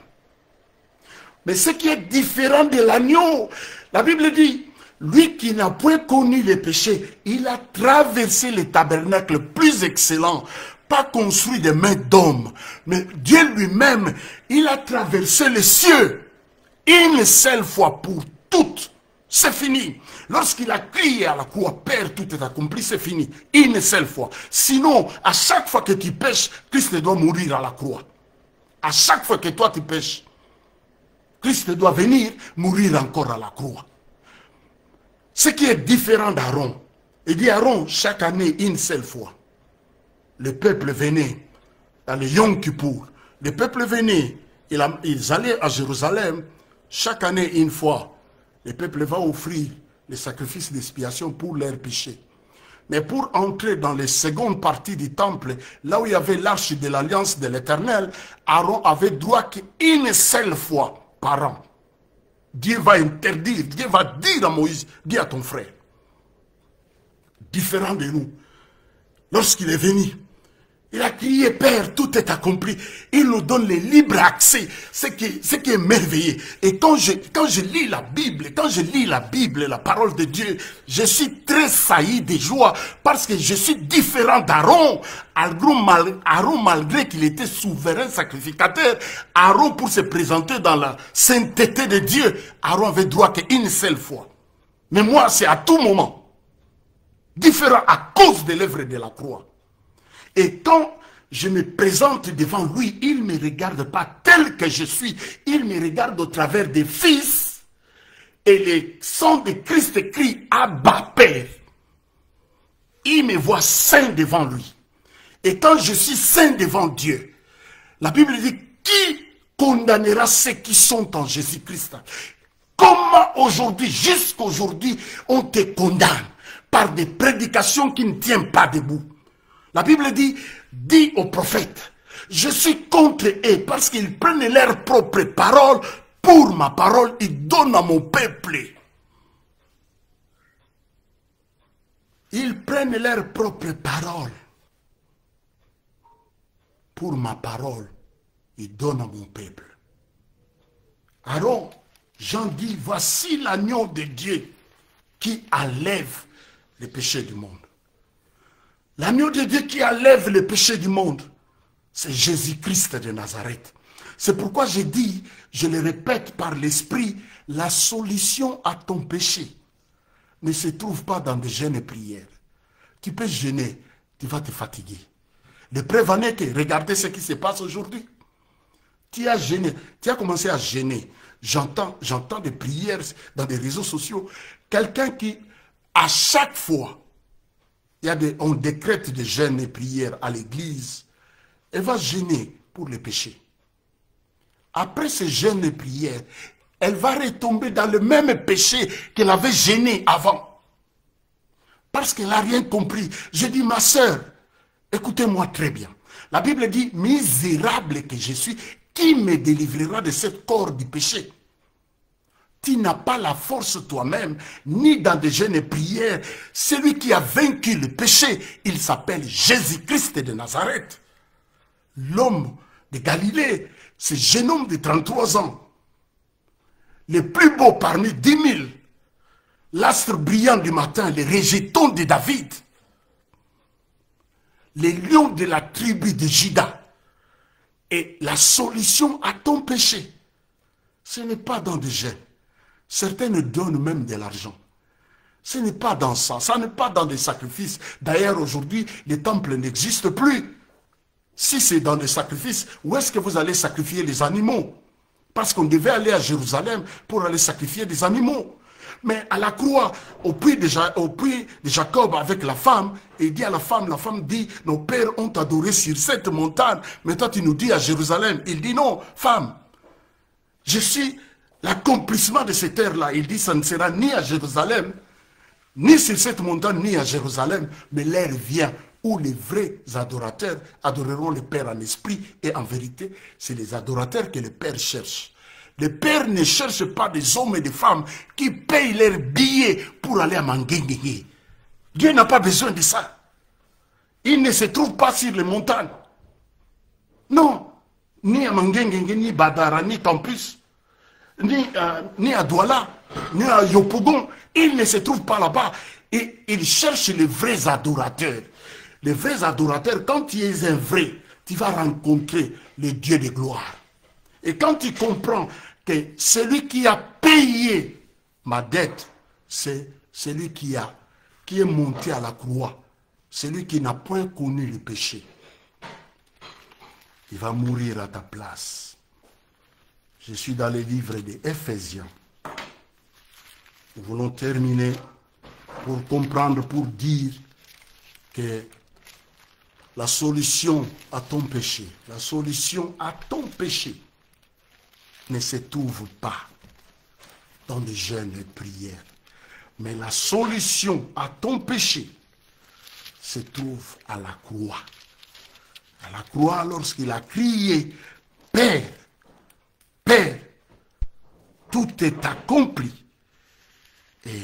Mais ce qui est différent de l'agneau, la Bible dit, lui qui n'a point connu les péchés, il a traversé le tabernacle plus excellent, pas construit de mains d'homme, mais Dieu lui-même, il a traversé les cieux une seule fois pour toutes. C'est fini. Lorsqu'il a crié à la croix, Père, tout est accompli, c'est fini. Une seule fois. Sinon, à chaque fois que tu pêches, Christ doit mourir à la croix. À chaque fois que toi tu pêches, Christ doit venir mourir encore à la croix. Ce qui est différent d'Aaron. Il dit Aaron, chaque année, une seule fois. Le peuple venait dans le Yom Kippour. Le peuple venait, ils allaient à Jérusalem, chaque année, une fois. Le peuple va offrir les sacrifices d'expiation pour leurs péchés. Mais pour entrer dans les secondes parties du temple, là où il y avait l'arche de l'alliance de l'Éternel, Aaron avait droit qu'une seule fois par an. Dieu va interdire, Dieu va dire à Moïse, dis à ton frère. Différent de nous. Lorsqu'il est venu, Il a crié, Père, tout est accompli. Il nous donne le libre accès, ce qui est merveilleux. Et quand je lis la Bible, la parole de Dieu, je suis très sailli de joie parce que je suis différent d'Aaron. Aaron, malgré qu'il était souverain sacrificateur, Aaron, pour se présenter dans la sainteté de Dieu, Aaron avait droit qu'une seule fois. Mais moi, c'est à tout moment. Différent à cause de l'œuvre de la croix. Et quand je me présente devant lui, il ne me regarde pas tel que je suis. Il me regarde au travers des fils. Et le sang de Christ crie Abba Père. Il me voit saint devant lui. Et quand je suis saint devant Dieu, la Bible dit, qui condamnera ceux qui sont en Jésus-Christ? Comment aujourd'hui, jusqu'aujourd'hui, on te condamne par des prédications qui ne tiennent pas debout? La Bible dit, dis aux prophètes, je suis contre eux parce qu'ils prennent leur propre parole pour ma parole, ils donnent à mon peuple. Ils prennent leur propre parole pour ma parole, ils donnent à mon peuple. Alors, Jean dit, voici l'agneau de Dieu qui enlève les péchés du monde. L'agneau de Dieu qui enlève les péchés du monde, c'est Jésus-Christ de Nazareth. C'est pourquoi je dis, je le répète par l'esprit, la solution à ton péché ne se trouve pas dans des jeûnes et prières. Tu peux jeûner, tu vas te fatiguer. L'épreuve en est que, regardez ce qui se passe aujourd'hui. Tu as jeûné, tu as commencé à jeûner. J'entends des prières dans des réseaux sociaux. Quelqu'un qui, à chaque fois, on décrète des jeûnes et prières à l'église, elle va jeûner pour les péchés. Après ces jeûnes et prières, elle va retomber dans le même péché qu'elle avait jeûné avant. Parce qu'elle n'a rien compris. Je dis, ma sœur, écoutez-moi très bien. La Bible dit, misérable que je suis, qui me délivrera de ce corps du péché? Tu n'as pas la force toi-même, ni dans des jeûnes et prières. Celui qui a vaincu le péché, il s'appelle Jésus-Christ de Nazareth. L'homme de Galilée, ce jeune homme de 33 ans, le plus beau parmi 10 000, l'astre brillant du matin, le rejeton de David, les lions de la tribu de Juda, et la solution à ton péché, ce n'est pas dans des jeûnes. Certains ne donnent même de l'argent. Ce n'est pas dans ça, ça n'est pas dans des sacrifices. D'ailleurs, aujourd'hui, les temples n'existent plus. Si c'est dans des sacrifices, où est-ce que vous allez sacrifier les animaux? Parce qu'on devait aller à Jérusalem pour aller sacrifier des animaux. Mais à la croix, au puits de Jacob avec la femme, il dit à la femme dit, nos pères ont adoré sur cette montagne, mais toi tu nous dis à Jérusalem. Il dit non, femme, je suis l'accomplissement de cette ère-là. Il dit, ça ne sera ni à Jérusalem, ni sur cette montagne, ni à Jérusalem, mais l'heure vient où les vrais adorateurs adoreront le Père en esprit et en vérité. C'est les adorateurs que le Père cherche. Le Père ne cherche pas des hommes et des femmes qui payent leurs billets pour aller à Manguengue. Dieu n'a pas besoin de ça. Il ne se trouve pas sur les montagnes. Non, ni à Manguengue, ni Badara, ni Campus. Ni à Douala, ni à Yopougon, il ne se trouve pas là-bas. Et il cherche les vrais adorateurs. Les vrais adorateurs, quand tu es un vrai, tu vas rencontrer le Dieu de gloire. Et quand tu comprends que celui qui a payé ma dette, c'est celui qui est monté à la croix, celui qui n'a point connu le péché, il va mourir à ta place. Je suis dans le livre des Éphésiens. Nous voulons terminer pour comprendre, pour dire que la solution à ton péché, ne se trouve pas dans des jeûnes et prières. Mais la solution à ton péché se trouve à la croix. À la croix, lorsqu'il a crié, Père, Père, tout est accompli. Et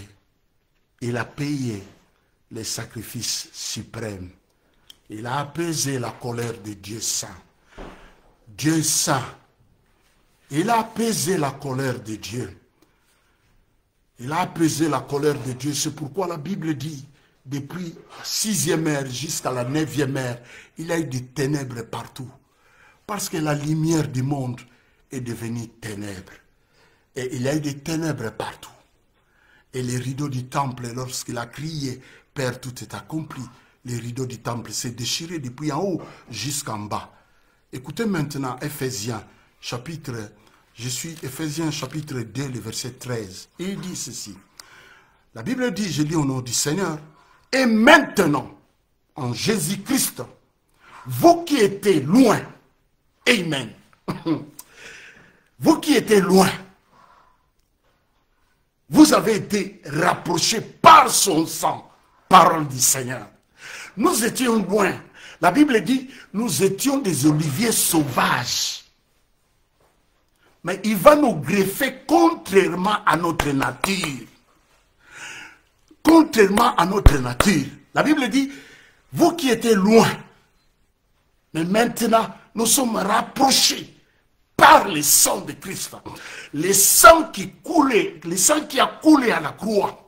il a payé le sacrifice suprême Il a apaisé la colère de Dieu saint. Dieu saint. Il a apaisé la colère de Dieu. Il a apaisé la colère de Dieu. C'est pourquoi la Bible dit, depuis la 6e ère jusqu'à la 9e ère, il y a eu des ténèbres partout. Parce que la lumière du monde est devenue ténèbres. Et il y a eu des ténèbres partout. Et les rideaux du temple, lorsqu'il a crié, Père, tout est accompli, les rideaux du temple s'est déchiré depuis en haut jusqu'en bas. Écoutez maintenant Éphésiens, chapitre 2, le verset 13. Et il dit ceci. La Bible dit, je lis au nom du Seigneur, et maintenant, en Jésus-Christ, vous qui étiez loin, Amen, vous qui étiez loin, vous avez été rapprochés par son sang, parole du Seigneur. Nous étions loin. La Bible dit, nous étions des oliviers sauvages. Mais il va nous greffer contrairement à notre nature. Contrairement à notre nature. La Bible dit, vous qui étiez loin, mais maintenant, nous sommes rapprochés par le sang de Christ. Le sang qui coulait, le sang qui a coulé à la croix,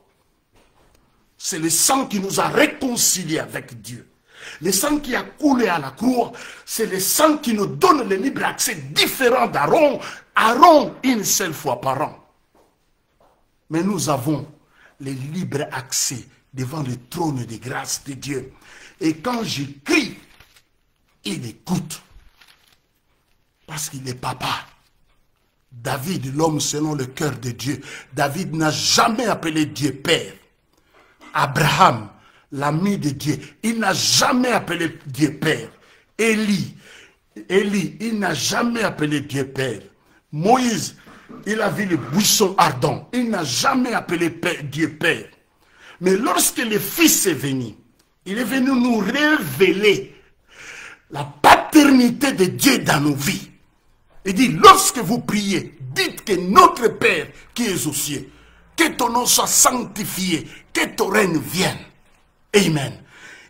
c'est le sang qui nous a réconciliés avec Dieu. Le sang qui a coulé à la croix, c'est le sang qui nous donne le libre accès différent d'Aaron. Aaron, une seule fois par an. Mais nous avons le libre accès devant le trône de grâce de Dieu. Et quand je crie, il écoute. Parce qu'il est papa. David, l'homme selon le cœur de Dieu. David n'a jamais appelé Dieu Père. Abraham, l'ami de Dieu, il n'a jamais appelé Dieu Père. Élie, il n'a jamais appelé Dieu Père. Moïse, il a vu le buisson ardent. Il n'a jamais appelé Dieu Père. Mais lorsque le Fils est venu, il est venu nous révéler la paternité de Dieu dans nos vies. Il dit, lorsque vous priez, dites que notre Père qui est aux cieux, que ton nom soit sanctifié, que ton règne vienne. Amen.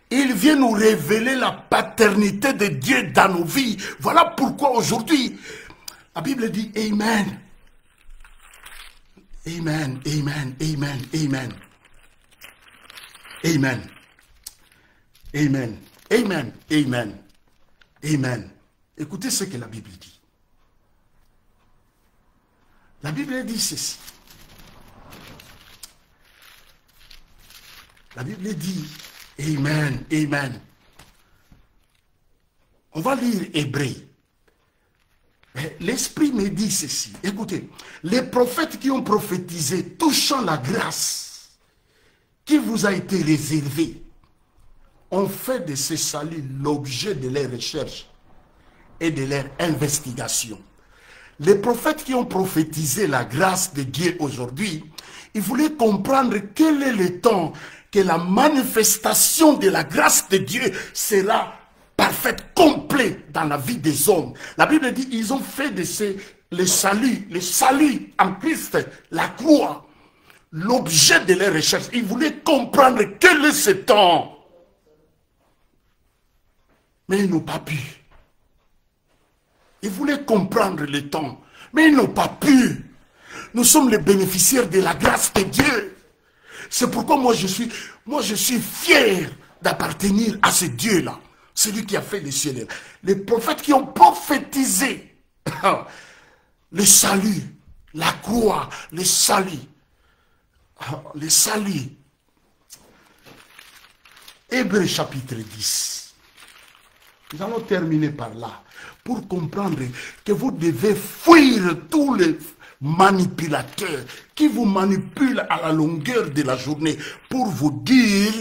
Il vient nous révéler la paternité de Dieu dans nos vies. Voilà pourquoi aujourd'hui, la Bible dit Amen. Amen, amen, amen, amen. Amen. Amen. Amen. Amen. Amen. Écoutez ce que la Bible dit. La Bible dit ceci. La Bible dit Amen, Amen. On va lire Hébreu. L'Esprit me dit ceci. Écoutez, les prophètes qui ont prophétisé touchant la grâce qui vous a été réservée ont fait de ce salut l'objet de leurs recherches et de leurs investigations. Les prophètes qui ont prophétisé la grâce de Dieu aujourd'hui, ils voulaient comprendre quel est le temps que la manifestation de la grâce de Dieu sera parfaite, complète dans la vie des hommes. La Bible dit ils ont fait de le salut en Christ, la croix, l'objet de leurs recherches. Ils voulaient comprendre quel est ce temps. Mais ils n'ont pas pu. Ils voulaient comprendre le temps, mais ils n'ont pas pu. Nous sommes les bénéficiaires de la grâce de Dieu. C'est pourquoi moi je suis fier d'appartenir à ce Dieu-là. Celui qui a fait les cieux. Les prophètes qui ont prophétisé le salut, la croix, le salut. Le salut. Hébreu chapitre 10. Nous allons terminer par là. Pour comprendre que vous devez fuir tous les manipulateurs qui vous manipulent à la longueur de la journée pour vous dire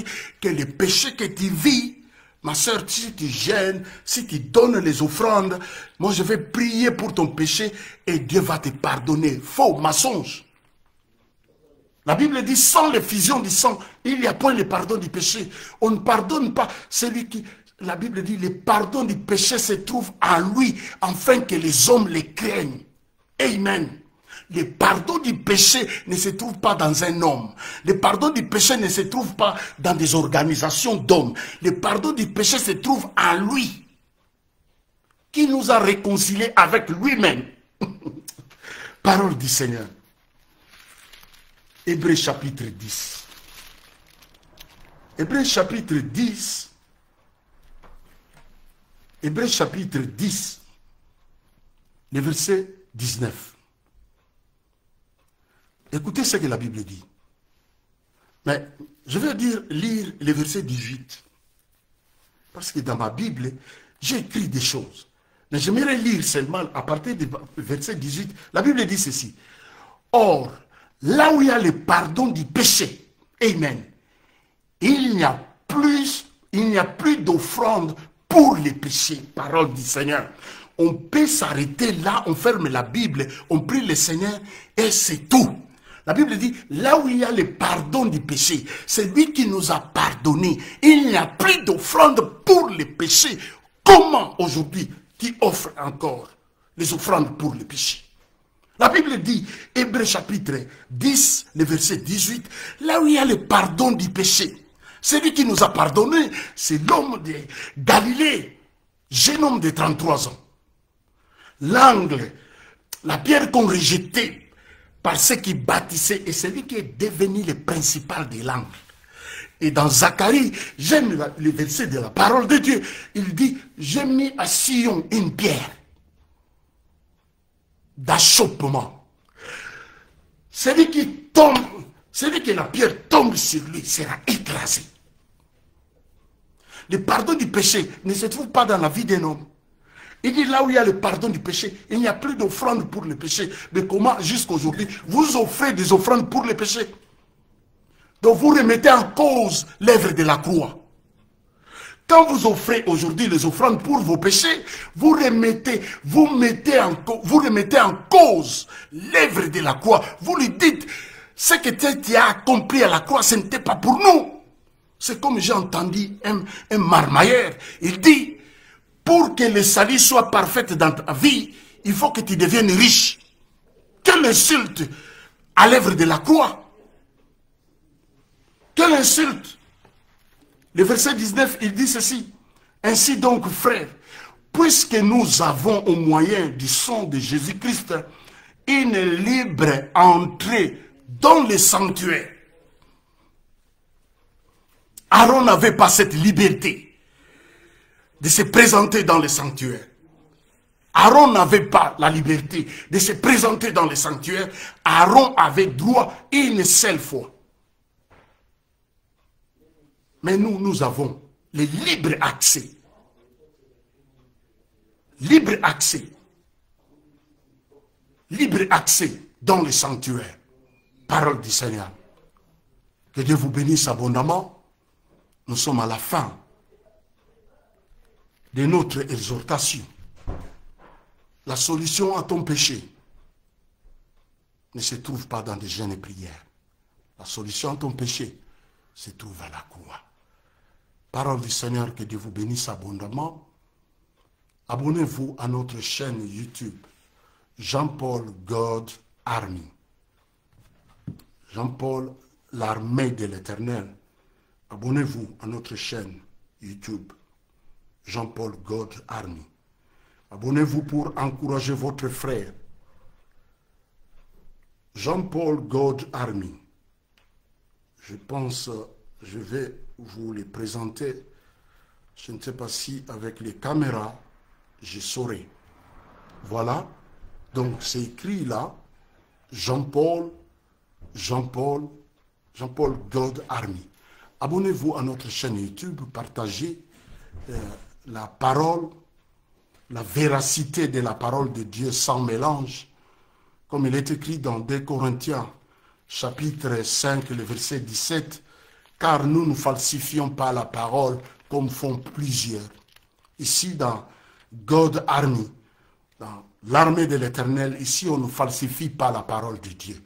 que le péché que tu vis, ma soeur, si tu gênes, si tu donnes les offrandes, moi je vais prier pour ton péché et Dieu va te pardonner. Faux, mensonge. La Bible dit, sans l'effusion du sang, il n'y a point le pardon du péché. On ne pardonne pas celui qui... La Bible dit, le pardon du péché se trouve en lui, afin que les hommes les craignent. Amen. Le pardon du péché ne se trouve pas dans un homme. Le pardon du péché ne se trouve pas dans des organisations d'hommes. Le pardon du péché se trouve en lui, qui nous a réconciliés avec lui-même. Parole du Seigneur. Hébreux chapitre 10. Hébreux chapitre 10. Hébreux chapitre 10. Le verset 19. Écoutez ce que la Bible dit. Mais je vais lire le verset 18. Parce que dans ma Bible, j'ai écrit des choses. Mais j'aimerais lire seulement à partir du verset 18. La Bible dit ceci. Or, là où il y a le pardon du péché, amen, il n'y a plus d'offrande pour les péchés. Parole du Seigneur. On peut s'arrêter là, on ferme la Bible, on prie le Seigneur et c'est tout. La Bible dit, là où il y a le pardon du péché, c'est lui qui nous a pardonné. Il n'y a plus d'offrande pour les péchés. Comment aujourd'hui tu offres encore les offrandes pour les péchés? La Bible dit, Hébreux chapitre 10, le verset 18, là où il y a le pardon du péché, celui qui nous a pardonné, c'est l'homme de Galilée, jeune homme de 33 ans. L'angle, la pierre qu'on rejetait par ceux qui bâtissaient, et celui qui est devenu le principal de l'angle. Et dans Zacharie, j'aime le verset de la parole de Dieu, il dit, j'ai mis à Sion une pierre d'achoppement. Celui qui tombe, celui que la pierre tombe sur lui sera écrasé. Le pardon du péché ne se trouve pas dans la vie d'un homme. Il dit là où il y a le pardon du péché, il n'y a plus d'offrande pour le péché. Mais comment jusqu'à aujourd'hui, vous offrez des offrandes pour le péché? Donc vous remettez en cause l'œuvre de la croix. Quand vous offrez aujourd'hui les offrandes pour vos péchés, vous remettez en cause l'œuvre de la croix. Vous lui dites, ce que tu as accompli à la croix, ce n'était pas pour nous. C'est comme j'ai entendu un marmailleur. Il dit, pour que le salut soit parfait dans ta vie, il faut que tu deviennes riche. Quelle insulte à l'œuvre de la croix. Quelle insulte. Le verset 19, il dit ceci. Ainsi donc, frères, puisque nous avons au moyen du sang de Jésus-Christ une libre entrée dans le sanctuaire. Aaron n'avait pas cette liberté de se présenter dans le sanctuaire. Aaron n'avait pas la liberté de se présenter dans le sanctuaire. Aaron avait droit une seule fois. Mais nous avons le libre accès. Libre accès. Libre accès dans le sanctuaire. Parole du Seigneur. Que Dieu vous bénisse abondamment. Nous sommes à la fin de notre exhortation. La solution à ton péché ne se trouve pas dans des jeûnes et prières. La solution à ton péché se trouve à la croix. Parole du Seigneur, que Dieu vous bénisse abondamment. Abonnez-vous à notre chaîne YouTube, Jean-Paul God Army. Jean-Paul, l'armée de l'Éternel. Abonnez-vous à notre chaîne YouTube, Jean-Paul God Army. Abonnez-vous pour encourager votre frère, Jean-Paul God Army. Je pense, je vais vous les présenter. Je ne sais pas si avec les caméras, je saurai. Voilà. Donc c'est écrit là, Jean-Paul God Army. Abonnez-vous à notre chaîne YouTube, partagez la parole, la véracité de la parole de Dieu sans mélange, comme il est écrit dans 2 Corinthiens, chapitre 5, le verset 17, car nous ne falsifions pas la parole comme font plusieurs. Ici, dans God Army, dans l'armée de l'Éternel, ici, on ne falsifie pas la parole de Dieu.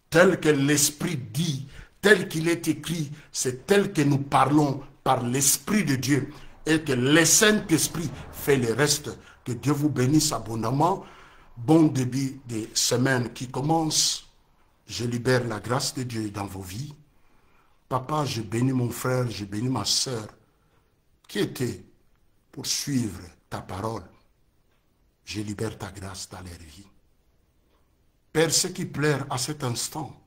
Tel que l'Esprit dit, tel qu'il est écrit, c'est tel que nous parlons par l'Esprit de Dieu et que le Saint-Esprit fait le reste. Que Dieu vous bénisse abondamment. Bon début de semaine qui commence. Je libère la grâce de Dieu dans vos vies. Papa, je bénis mon frère, je bénis ma sœur qui était pour suivre ta parole. Je libère ta grâce dans leur vie. Père, ceux qui pleurent à cet instant,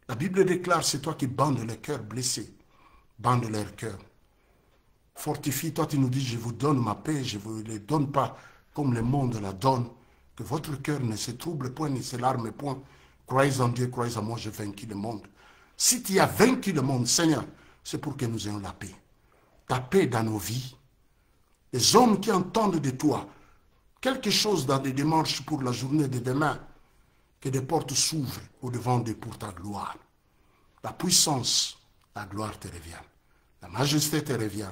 la Bible déclare, c'est toi qui bandes les cœurs blessés, bandes leurs cœurs. Fortifie, toi tu nous dis, je vous donne ma paix, je ne vous les donne pas comme le monde la donne, que votre cœur ne se trouble point, ne s'alarme point. Croyez en Dieu, croyez en moi, j'ai vaincu le monde. Si tu as vaincu le monde, Seigneur, c'est pour que nous ayons la paix. Ta paix dans nos vies. Les hommes qui entendent de toi quelque chose dans des démarches pour la journée de demain, que des portes s'ouvrent au-devant d'eux pour ta gloire. La puissance, la gloire te revient. La majesté te revient.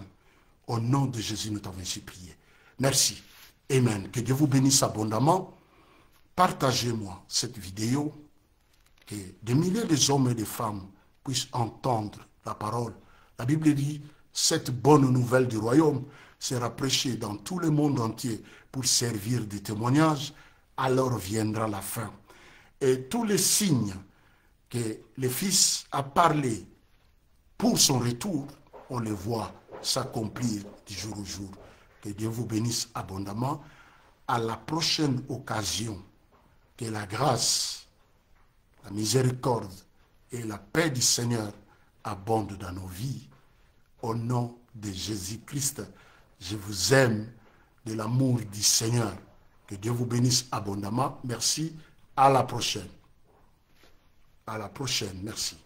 Au nom de Jésus, nous t'avons supplié. Merci. Amen. Que Dieu vous bénisse abondamment. Partagez-moi cette vidéo. Que des milliers d'hommes et de femmes puissent entendre la parole. La Bible dit, cette bonne nouvelle du royaume sera prêchée dans tout le monde entier pour servir de témoignage. Alors viendra la fin. Et tous les signes que le Fils a parlé pour son retour, on les voit s'accomplir du jour au jour. Que Dieu vous bénisse abondamment. À la prochaine occasion, que la grâce, la miséricorde et la paix du Seigneur abondent dans nos vies. Au nom de Jésus-Christ, je vous aime de l'amour du Seigneur. Que Dieu vous bénisse abondamment. Merci. À la prochaine. À la prochaine. Merci.